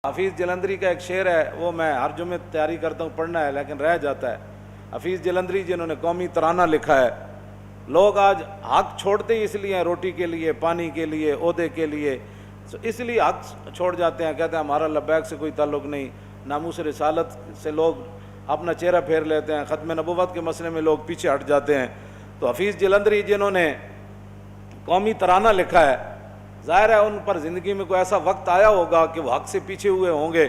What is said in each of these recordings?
حفیظ جلندری کا ایک شعر ہے، وہ میں ہر جمعے تیاری کرتا ہوں، پڑھنا ہے لیکن رہ جاتا ہے۔ حفیظ جلندری جنہوں نے قومی ترانہ لکھا ہے، لوگ آج حق چھوڑتے ہی اس لیے ہیں، روٹی کے لیے، پانی کے لیے، عہدے کے لیے، اس لیے حق چھوڑ جاتے ہیں، کہتے ہیں ہمارا لبیک سے کوئی تعلق نہیں، ناموس رسالت سے لوگ اپنا چہرہ پھیر لیتے ہیں، ختم نبوت کے مسئلے میں لوگ پیچھے ہٹ جاتے ہیں۔ تو حفیظ جلندری جنہوں نے قومی ترانہ لکھا ہے، ظاہر ہے ان پر زندگی میں کوئی ایسا وقت آیا ہوگا کہ وہ حق سے پیچھے ہوئے ہوں گے،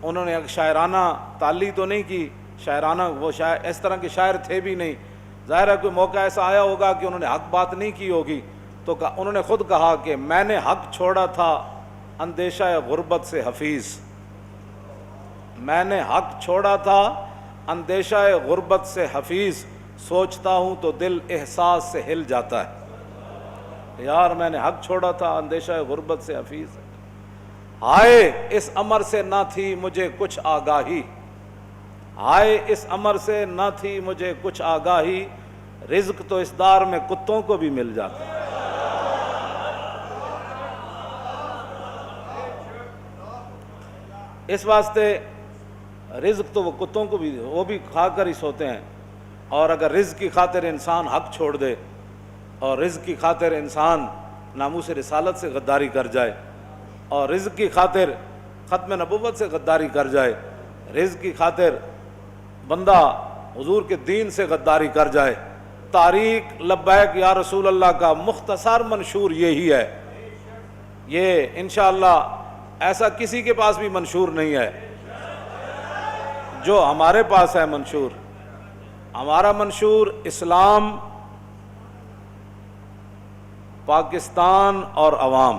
انہوں نے ایک شاعرانہ تعلی تو نہیں کی، شاعرانہ وہ شاعر اس طرح کے شاعر تھے بھی نہیں، ظاہر ہے کوئی موقع ایسا آیا ہوگا کہ انہوں نے حق بات نہیں کی ہوگی، تو انہوں نے خود کہا کہ میں نے حق چھوڑا تھا اندیشہ غربت سے حفیظ، میں نے حق چھوڑا تھا اندیشہ غربت سے حفیظ، سوچتا ہوں تو دل احساس سے ہل جاتا ہے۔ یار میں نے حق چھوڑا تھا اندیشہ غربت سے حفیظ، ہائے اس امر سے نہ تھی مجھے کچھ آگاہی، ہائے اس امر سے نہ تھی مجھے کچھ آگاہی، رزق تو اس دار میں کتوں کو بھی مل جاتا ہے۔ اس واسطے رزق تو وہ کتوں کو بھی، وہ بھی کھا کر ہی سوتے ہیں، اور اگر رزق کی خاطر انسان حق چھوڑ دے اور رزق کی خاطر انسان ناموس رسالت سے غداری کر جائے اور رزق کی خاطر ختم نبوت سے غداری کر جائے، رزق کی خاطر بندہ حضور کے دین سے غداری کر جائے، تاریخ لبیک یا رسول اللہ کا مختصر منشور یہی ہے، یہ انشاءاللہ ایسا کسی کے پاس بھی منشور نہیں ہے جو ہمارے پاس ہے منشور۔ ہمارا منشور اسلام، پاکستان اور عوام،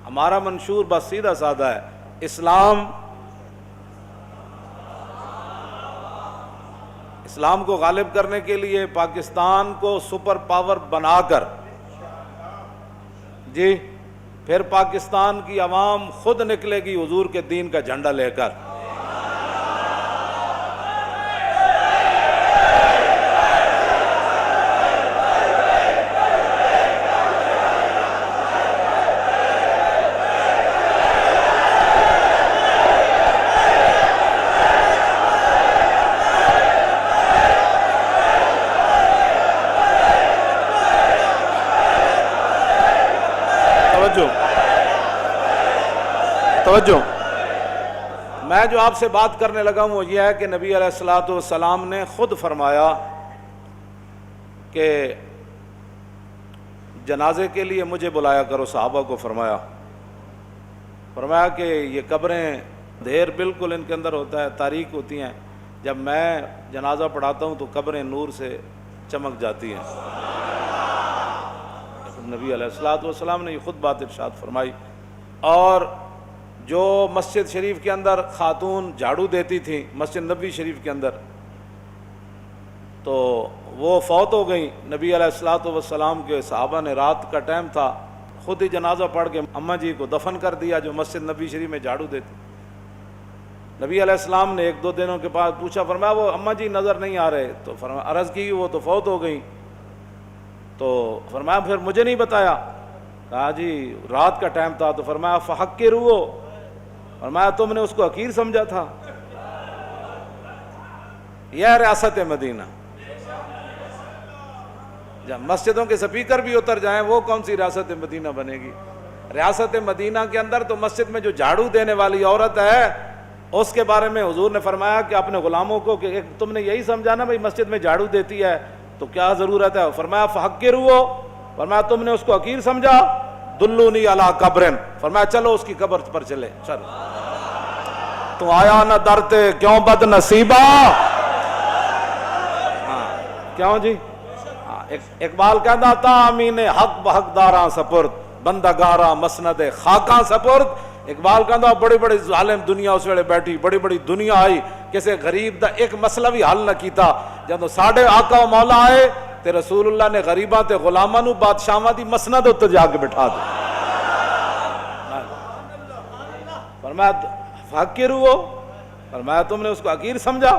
ہمارا منشور بس سیدھا سادہ ہے، اسلام، اسلام کو غالب کرنے کے لیے پاکستان کو سپر پاور بنا کر، جی پھر پاکستان کی عوام خود نکلے گی حضور کے دین کا جھنڈا لے کر۔ توجہ، میں جو آپ سے بات کرنے لگا ہوں وہ یہ ہے کہ نبی علیہ الصلوۃ والسلام نے خود فرمایا کہ جنازے کے لیے مجھے بلایا کرو، صحابہ کو فرمایا کہ یہ قبریں دھیر بالکل ان کے اندر ہوتا ہے، تاریک ہوتی ہیں، جب میں جنازہ پڑھاتا ہوں تو قبریں نور سے چمک جاتی ہیں۔ نبی علیہ الصلوۃ والسلام نے یہ خود بات ارشاد فرمائی۔ اور جو مسجد شریف کے اندر خاتون جھاڑو دیتی تھیں، مسجد نبوی شریف کے اندر، تو وہ فوت ہو گئیں، نبی علیہ الصلوۃ والسلام کے صحابہ نے رات کا ٹائم تھا، خود ہی جنازہ پڑھ کے اماں جی کو دفن کر دیا جو مسجد نبوی شریف میں جھاڑو دیتی۔ نبی علیہ السلام نے ایک دو دنوں کے بعد پوچھا، فرمایا وہ اماں جی نظر نہیں آ رہے، تو فرمایا عرض کی وہ تو فوت ہو گئیں، تو فرمایا پھر مجھے نہیں بتایا، کہا جی رات کا ٹائم تھا، تو فرمایا فحقروہ، فرمایا تم نے اس کو حقیر سمجھا تھا۔ یہ ریاست مدینہ، جب مسجدوں کے سپیکر بھی اتر جائیں وہ کون سی ریاست مدینہ بنے گی؟ ریاست مدینہ کے اندر تو مسجد میں جو جھاڑو دینے والی عورت ہے اس کے بارے میں حضور نے فرمایا کہ اپنے غلاموں کو کہ تم نے یہی سمجھا نا بھائی مسجد میں جھاڑو دیتی ہے تو کیا ضرورت ہے، فرمایا فحقروہ، فرمایا تم نے اس کو حقیر سمجھا، دلونی علی قبرن، فرمایا چلو اس کی قبر پر چلے، چلو تو آیا نہ درتے کیوں بد نصیبہ، کیوں جی، اقبال کہتا تھا امین حق بحقداراں سپرد، بندگاراں مسند خاکاں سپرد۔ اقبال کہتا بڑی بڑی ظالم دنیا اس ویلے بیٹھی، بڑی بڑی دنیا آئی، کسی غریب دا ایک مسئلہ بھی حل نہ کیتا، جب ساڑھے آقا و مولا آئے تے رسول اللہ نے غریباں تے غلاماں نو بادشاہاں دی مسند اتر جا کے بٹھا دی۔ فرمایا فحقروہ، فرمایا تم نے اس کو حقیر سمجھا،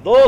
2